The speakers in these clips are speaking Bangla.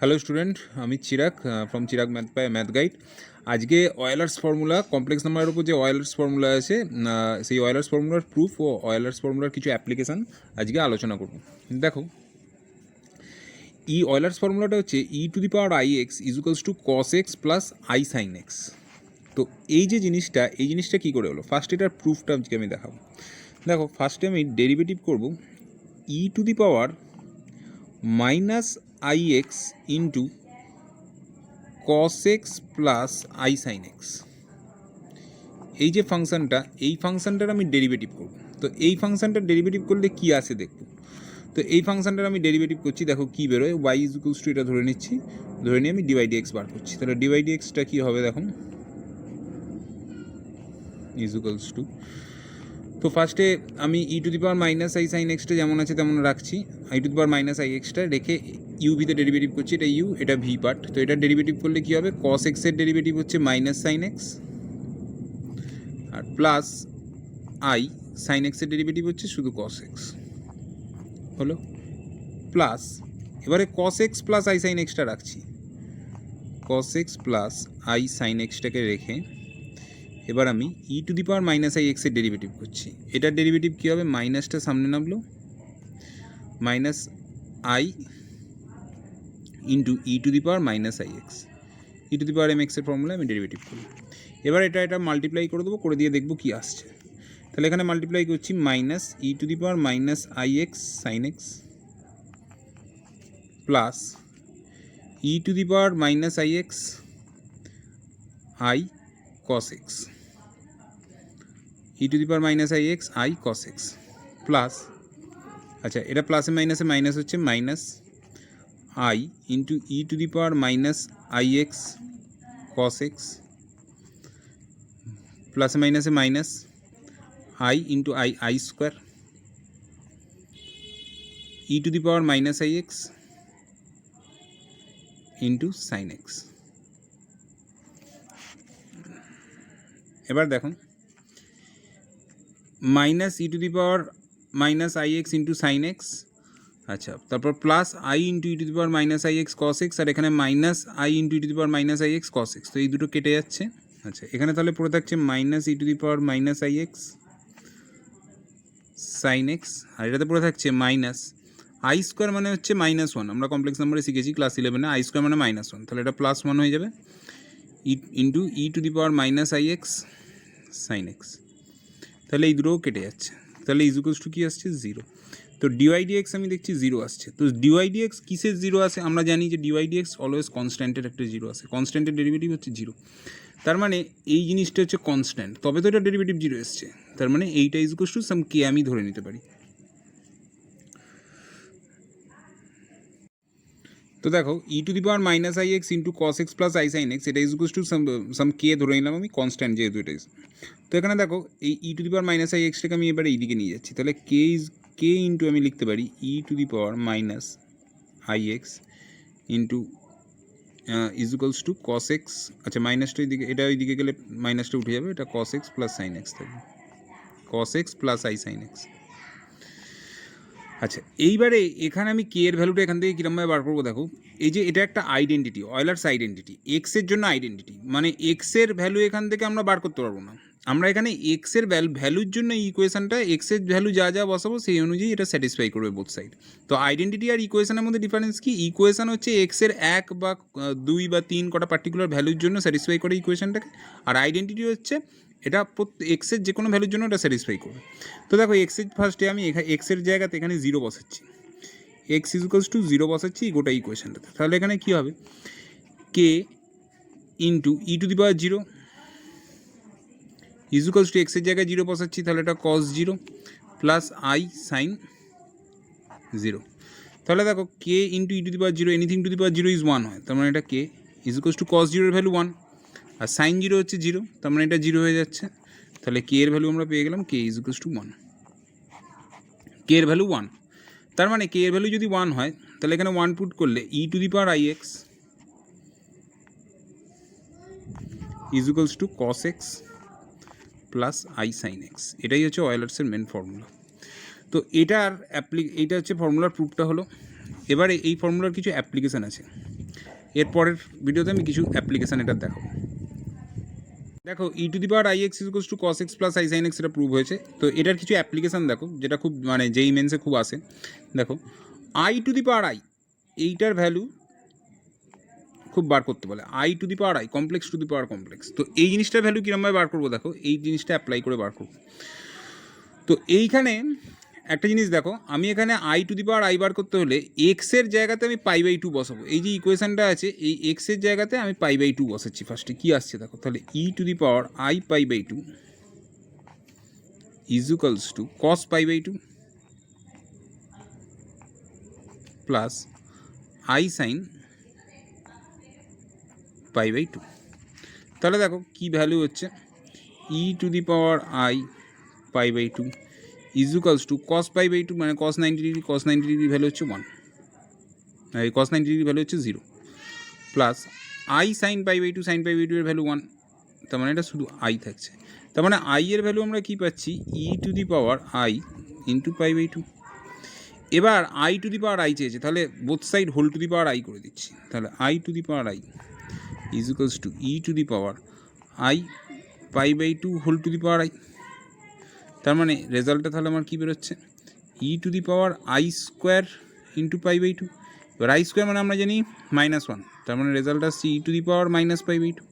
হ্যালো স্টুডেন্ট, আমি Chirag from Chirag math guide. আজকে অয়েলার্স ফর্মুলা, কমপ্লেক্স নাম্বারের উপর যে অয়েলার্স ফর্মুলা আছে সেই অয়েলার্স ফর্মুলার প্রুফ ও অয়েলার্স ফর্মুলার কিছু অ্যাপ্লিকেশান আজকে আলোচনা করব। দেখো, অয়েলার্স ফর্মুলাটা হচ্ছে e⁻i(x) = cos x plus i sin x। তো এই জিনিসটা কী করে হলো, ফার্স্ট এটার প্রুফটা আজকে আমি দেখাবো। দেখো, ফার্স্টে আমি ডেরিভেটিভ করব e⁻(ix) into cos x plus i sin x। এই যে ফাংশানটা, এই ফাংশানটার আমি ডেরিভেটিভ করব। তো এই ফাংশানটার ডেরিভেটিভ করলে কি আসে দেখব। তো এই ফাংশানটার আমি ডেরিভেটিভ করছি, দেখো কী বেরোয়। y = এটা ধরে নিচ্ছি, ধরে নিয়ে আমি dy/dx বার করছি। তাহলে dy/dxটা কী হবে দেখুন, = তো ফার্স্টে আমি e⁻i sin x-টা যেমন আছে তেমন রাখছি, e⁻i(x)টা রেখে ইউ ভিতে ডেরিভেটিভ করছি। এটা ইউ, এটা ভি পার্ট। তো এটা ডেরিভেটিভ করলে কী হবে, cos x এর ডেরিভেটিভ হচ্ছে মাইনাস সাইন এক্স, আর প্লাস আই সাইন এক্সের ডেরিভেটিভ হচ্ছে শুধু cos x হলো, প্লাস এবারে cos x plus i sine এক্সটা রাখছি, cos x plus i sine এক্সটাকে রেখে এবার আমি e⁻i(x) এর ডেরিভেটিভ করছি। এটার ডেরিভেটিভ কী হবে, মাইনাসটা সামনে নামলো, minus i into e⁻-ix, e⁻mx এর ফর্মুলা আমি ডেরিভেটিভ করি। এবার এটা মাল্টিপ্লাই করে দেবো, করে দিয়ে দেখবো কী আসছে। তাহলে এখানে মাল্টিপ্লাই করছি, minus e⁻-ix sine x plus e⁻-ix i cos x, e⁻-ix i cos x plus, আচ্ছা এটা প্লাসে মাইনাসে মাইনাস হচ্ছে, minus i into e⁻-ix cos x প্লাসে মাইনাসে minus i into i square e⁻-ix into sine x. এবার দেখুন, minus e⁻-ix into sine x, আচ্ছা তারপর plus i into e⁻-ix cos x, আর এখানে minus i into e⁻-ix cos x। তো এই দুটো কেটে যাচ্ছে। আচ্ছা, এখানে তাহলে পড়ে থাকছে মাইনাস e⁻-ix সাইন এক্স, আর এটাতে পড়ে থাকছে মাইনাস আই স্কোয়ার, মানে হচ্ছে -1। আমরা কমপ্লেক্স নাম্বারে শিখেছি ক্লাস 11-এ, আই স্কোয়ার মানে -1, তাহলে এটা +1 হয়ে যাবে, ইন্টু e⁻-ix সাইন এক্স। তাহলে এই দুটোও কেটে যাচ্ছে, তাহলে = কী আসছে, 0। তো dy/dx আমি দেখছি 0 আসছে। তো dy/dx কিসের 0 আসে, আমরা জানি যে dy/dx অলওয়েজ কনস্ট্যান্টের একটা 0 আসে, কনস্ট্যান্টের ডেরিভেটিভ হচ্ছে 0। তার মানে এই জিনিসটা হচ্ছে কনস্ট্যান্ট, তবে তো এটা ডেরিভেটিভ 0 এসছে। তার মানে এইটা = সাম কে আমি ধরে নিতে পারি। তো দেখো, e⁻-ix into cos x plus i sin x, এটা = সাম কে ধরে নিলাম আমি, কনস্ট্যান্ট যেহেতু এটা। তো এখানে দেখো, এই e⁻-ix-টাকে আমি এবারে এইদিকে নিয়ে যাচ্ছি। তাহলে কে ইন্টু আমি লিখতে পারি e⁻-ix ইন্টু = cos x, আচ্ছা মাইনাসটা এইদিকে, এটা ওইদিকে গেলে মাইনাসটা উঠে যাবে, এটা cos x plus sine x থাকবে, cos x plus i sin x। আচ্ছা, এইবারে এখানে আমি কে এর ভ্যালুটা এখান থেকে কীরকমভাবে বার করবো, দেখো এই যে এটা একটা আইডেন্টিটি, অয়েলার্স আইডেন্টিটি, এক্সের জন্য আইডেন্টিটি, মানে এক্সের ভ্যালু এখান থেকে আমরা বার করতে পারবো না। আমরা এখানে এক্সের ভ্যালুর জন্য ইকুয়েশানটা, এক্সের ভ্যালু যা বসাবো সেই অনুযায়ী এটা স্যাটিসফাই করবে বোথ সাইড। তো আইডেন্টিটি আর ইকুয়েশানের মধ্যে ডিফারেন্স কি, ইকুয়েশান হচ্ছে এক্সের 1 বা 2 বা 3 কটা পার্টিকুলার ভ্যালুর জন্য স্যাটিসফাই করে ইকুয়েশানটাকে, আর আইডেন্টিটি হচ্ছে এটা এক্সের যে কোনো ভ্যালুর জন্য এটা স্যাটিসফাই করবে। তো দেখো, এক্সের ফার্স্টে আমি এক্সের জায়গাতে এখানে 0 বসাচ্ছি, x = 0 বসাচ্ছি গোটা ইকুয়েশানটাতে। তাহলে এখানে কী হবে, কে ইন্টু e⁻0 = এক্সের জায়গায় 0 বসাচ্ছি, তাহলে এটা cos 0 প্লাস i সাইন 0। তাহলে দেখো, k into e⁻0, anything to the power 0 = 1 হয়, তার মানে এটা কে = cos 0 এর ভ্যালু 1, আর সাইন 0 হচ্ছে 0, তার মানে এটা 0 হয়ে যাচ্ছে। তাহলে কে এর ভ্যালু আমরা পেয়ে গেলাম, কে = 1, কে এর ভ্যালু 1। তার মানে কে এর ভ্যালু যদি 1 হয়, তাহলে এখানে 1 পুট করলে e⁻ix = cos x plus i sin x। এটাই হচ্ছে অয়েলার্সের মেন ফর্মুলা। তো এইটা হচ্ছে ফর্মুলার প্রুফটা হলো। এবারে এই ফর্মুলার কিছু অ্যাপ্লিকেশান আছে। এরপরের ভিডিওতে আমি কিছু অ্যাপ্লিকেশান এটা দেখাবো। দেখো e to the power i x equals to cos x plus i sine x এটা প্রুভ হয়েছে। তো এটার কিছু অ্যাপ্লিকেশান দেখো যেটা খুব মানে যেই মেন্সে খুব আসে। দেখো I to the power I, এইটার ভ্যালু খুব বার করতে বলে, I to the power I complex to the power complex. তো এই জিনিসটার ভ্যালু কীরকমভাবে বার করবো, দেখো এই জিনিসটা অ্যাপ্লাই করে বার করবো। তো এইখানে একটা জিনিস দেখো, আমি এখানে i to the power i বার করতে হলে এক্সের জায়গাতে আমি পাই বাই টু বসাবো। এই যে ইকুয়েশানটা আছে এই এক্সের জায়গাতে আমি পাই বাই টু বসাচ্ছি। ফার্স্টে কী আসছে দেখো, তাহলে e to the power i pi by two is equals to cos pi by two plus i sine pi by two. তাহলে দেখো কী ভ্যালু হচ্ছে, e to the power i pi by two is equals to cos pi by two মানে cos 90 degree, cos 90 degree value হচ্ছে 1, এই কস 90 ডিগ্রি ভ্যালু হচ্ছে 0, plus i sine pi by two, sine pi by two এর ভ্যালু 1, তার মানে এটা শুধু আই থাকছে। তার মানে আই এর ভ্যালু আমরা কী পাচ্ছি, e to the power i into pi by two. এবার i to the power i চেয়েছে, তাহলে both side whole to the power i করে দিচ্ছি। তাহলে i to the power i is equals to e to the power i pi by two whole to the power i. তার মানে রেজাল্টটা তাহলে আমার কী বেরোচ্ছে, e to the power i square into pi by two. এবার আই স্কোয়ার মানে আমরা জানি -1, তার মানে রেজাল্ট আসছে e to the power minus pi by two.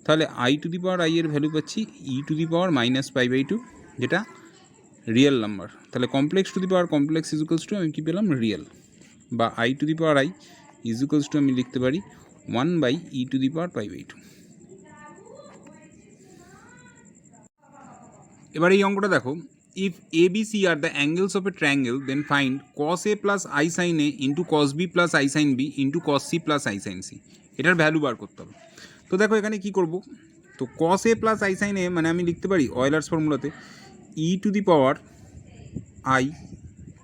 তাহলে i to the power i এর ভ্যালু পাচ্ছি e to the power minus pi by two, যেটা রিয়েল নাম্বার। তাহলে complex to the power complex is equals to আমি কী পেলাম, রিয়েল। বা i to the power i is equals to আমি লিখতে পারি 1 by e to the power pi by two. এবার এই অঙ্কটা দেখো, if A B C are the angles of a triangle then find cos A plus i sine A into cos B plus i sine B into cos C plus i sine C, এটার ভ্যালু বার করতে হবে। তো দেখো এখানে কি করব, তো cos A plus i sine A মানে আমি লিখতে পারি অয়েলার্স ফর্মুলাতে e to the power i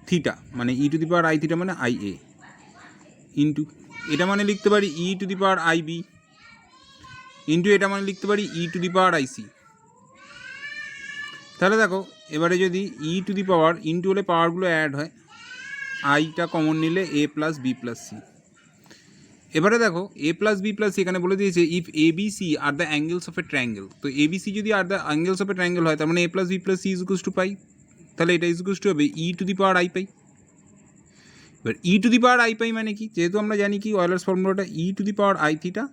theta, মানে e to the power i theta মানে আই এ ইন্টু এটা মানে লিখতে পারি e to the power i B into এটা মানে লিখতে পারি e to the power i C. তাহলে দেখো এবারে যদি ই টু দি পাওয়ার ইন্টু হলে পাওয়ারগুলো অ্যাড হয়, আইটা কমন নিলে A plus B plus C. এবারে দেখো A plus B plus C এখানে বলে দিয়েছে if A B C are the angles of a triangle. তো এ বি সি যদি are the angles of a triangle হয় তার মানে A plus B plus C is equals to pi, তাহলে এটা ইজ ইকুয়ালস টু হবে e to the power i পাই। এবার ই টু দি পাওয়ার আই পাই মানে কি, যেহেতু আমরা জানি কি অয়েলার্স ফর্মুলাটা e to the power i theta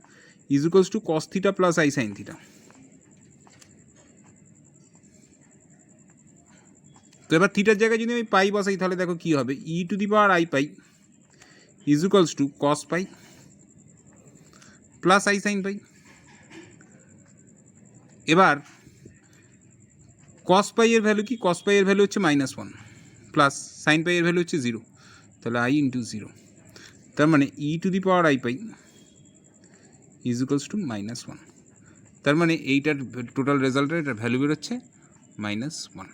is equals to cos theta plus i sine theta. তো এবার থিটার জায়গায় যদি আমি পাই বসাই তাহলে দেখো কী হবে, e to the power i pi is equals to cos pi plus i sine pi. এবার কস পাই এর ভ্যালু কি, কস পাই এর ভ্যালু হচ্ছে -1 প্লাস সাইন পাই এর ভ্যালু হচ্ছে 0, তাহলে আই ইন্টু 0। তার মানে e to the power i pi is equals to -1। তার মানে এইটার টোটাল রেজাল্টের এটার ভ্যালু বেরোচ্ছে -1।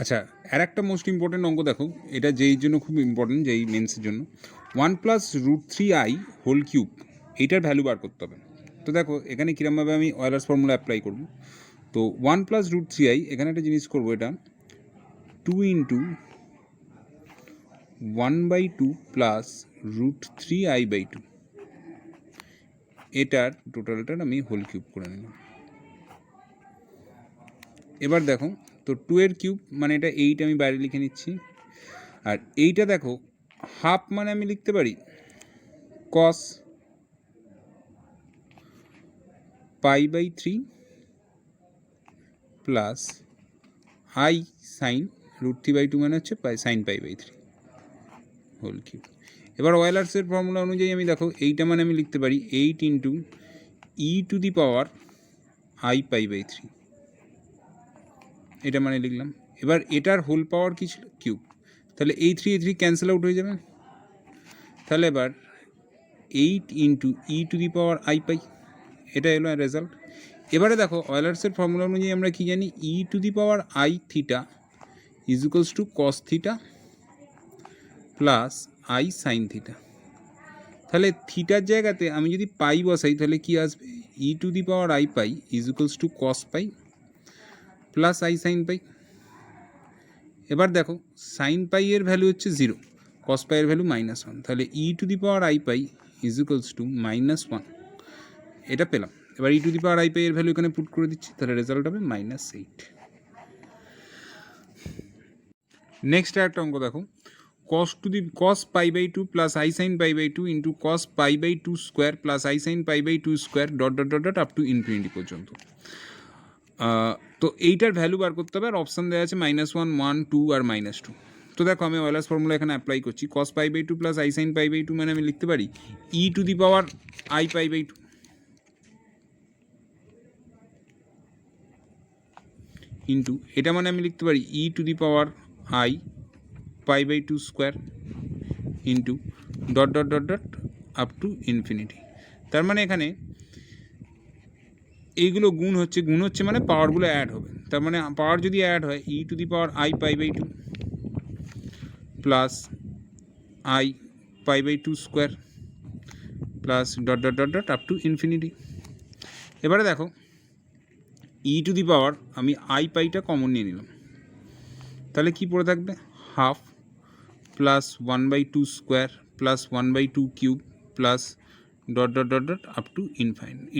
আচ্ছা, আর একটা মোস্ট ইম্পর্টেন্ট অঙ্ক দেখো, এটা যেই জন্য খুব ইম্পর্টেন্ট, যেই মেন্সের জন্য 1 প্লাস √3i হোল কিউব, এইটার ভ্যালু বার করতে হবে। তো দেখো এখানে কীরকমভাবে আমি অয়েলার্স ফর্মুলা অ্যাপ্লাই করব। তো 1 প্লাস √3i, এখানে একটা জিনিস করবো, এটা 2 ইন্টু 1/2 প্লাস √3i/2, এটার টোটালটার আমি হোল কিউব করে নিলাম। এবার দেখো তো 2 এর কিউব মানে এটা 8 আমি বাইরে লিখে নিচ্ছি, আর এইটা দেখো হাফ মানে আমি লিখতে পারি কস π/3 প্লাস আই সাইন √3/2 মানে হচ্ছে সাইন π/3 হোল কিউব। এবার অয়েলার্সের ফর্মুলা অনুযায়ী আমি দেখো এইটা মানে আমি লিখতে পারি 8 into e to the power i π/3, এটা মানে লিখলাম। এবার এটার হোল পাওয়ার কি ছিল, কিউব, তাহলে এই 3 ক্যান্সেল আউট হয়ে যাবে। তাহলে এবার 8 into e to the power i pi, এটা এলো রেজাল্ট। এবারে দেখো অয়েলার্সের ফর্মুলা অনুযায়ী আমরা কি জানি, e to the power i theta is equals to cos theta plus i sine theta. তাহলে থিটার জায়গাতে আমি যদি পাই বসাই তাহলে কি আসবে, e to the power i pi is equals to cos pi plus i sine pi. এবার দেখো সাইন পাই এর ভ্যালু হচ্ছে 0, কস পাইয়ের ভ্যালু -1, তাহলে e to the power i pi is equals to -1, এটা পেলাম। এবার ই টু দি পাওয়ার আই পাই এর ভ্যালু এখানে পুট করে দিচ্ছি, তাহলে রেজাল্ট হবে -8। নেক্সট একটা অঙ্ক দেখো, cos pi by 2 plus i sine pi by 2 into cos pi by 2 square plus i sine pi by 2 square dot dot dot dot up to infinity পর্যন্ত। তো এইটার ভ্যালু বার করতে হবে, আর অপশান দেওয়া আছে -1, 1, 2 আর -2। তো দেখো আমি ওয়েলার্স ফর্মুলা এখানে অ্যাপ্লাই করছি। cos pi by 2 plus i sine pi by 2 মানে আমি লিখতে পারি e to the power i pi by 2 into এটা মানে আমি লিখতে পারি e to the power i pi by 2 square into dot dot dot dot up to infinity. তার মানে এখানে এইগুলো গুণ হচ্ছে মানে পাওয়ারগুলো অ্যাড হবে। তার মানে পাওয়ার যদি অ্যাড হয় e to the power i pi by 2 plus i pi by 2 square plus dot dot dot dot up to infinity. এবারে দেখো ই টু দি পাওয়ার আমি আই পাইটা কমন নিয়ে নিলাম, তাহলে কি পড়ে থাকবে half plus 1/2 square plus 1/2 cube plus dot dot dot dot up to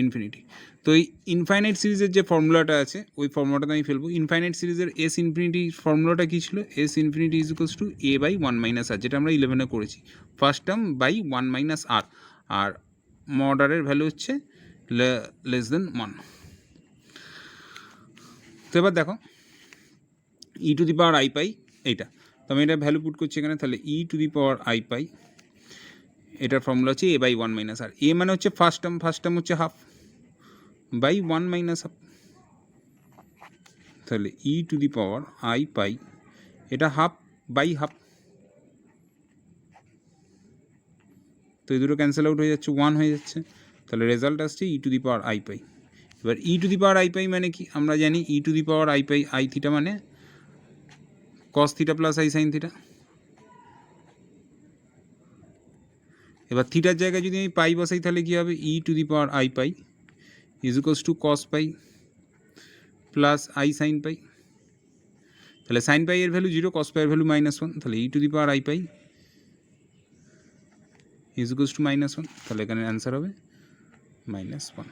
infinity. তো এই ইনফাইনাইট সিরিজের যে ফর্মুলাটা আছে ওই ফর্মুলাটাতে আমি ফেলবো। ইনফাইনাইট সিরিজের এস ইনফিনিটি ফর্মুলাটা কী ছিল? S infinity is equals to a by 1 - r, যেটা আমরা 11-এ করেছি। ফার্স্ট টার্ম বাই 1 - আর মডারের ভ্যালু হচ্ছে লেস দেন 1। তো এবার দেখো e to the power i পাই এইটা, তো আমি এটা ভ্যালু পুট করছি এখানে, তাহলে e to the power i পাই এটার ফর্মুলা হচ্ছে এ বাই 1 - আর। এ মানে হচ্ছে ফার্স্ট টার্ম হচ্ছে হাফ বাই 1 - হাফ, তাহলে e to the power i pi এটা হাফ বাই হাফ, তো এই দুটো ক্যান্সেল আউট হয়ে যাচ্ছে, 1 হয়ে যাচ্ছে, তাহলে রেজাল্ট আসছে e to the power i পাই। এবার ই টু দি পাওয়ার আই পাই মানে কি আমরা জানি, e to the power i pi i theta মানে cos theta plus i sine theta. এবার থিটার জায়গায় যদি আমি পাই বসাই তাহলে কী হবে, e to the power i pi is equals to cos pi plus i sine pi. তাহলে সাইন পাই এর ভ্যালু 0, কস পাই এর ভ্যালু -1, তাহলে e to the power i pi is equals to -1, তাহলে এখানে অ্যান্সার হবে -1।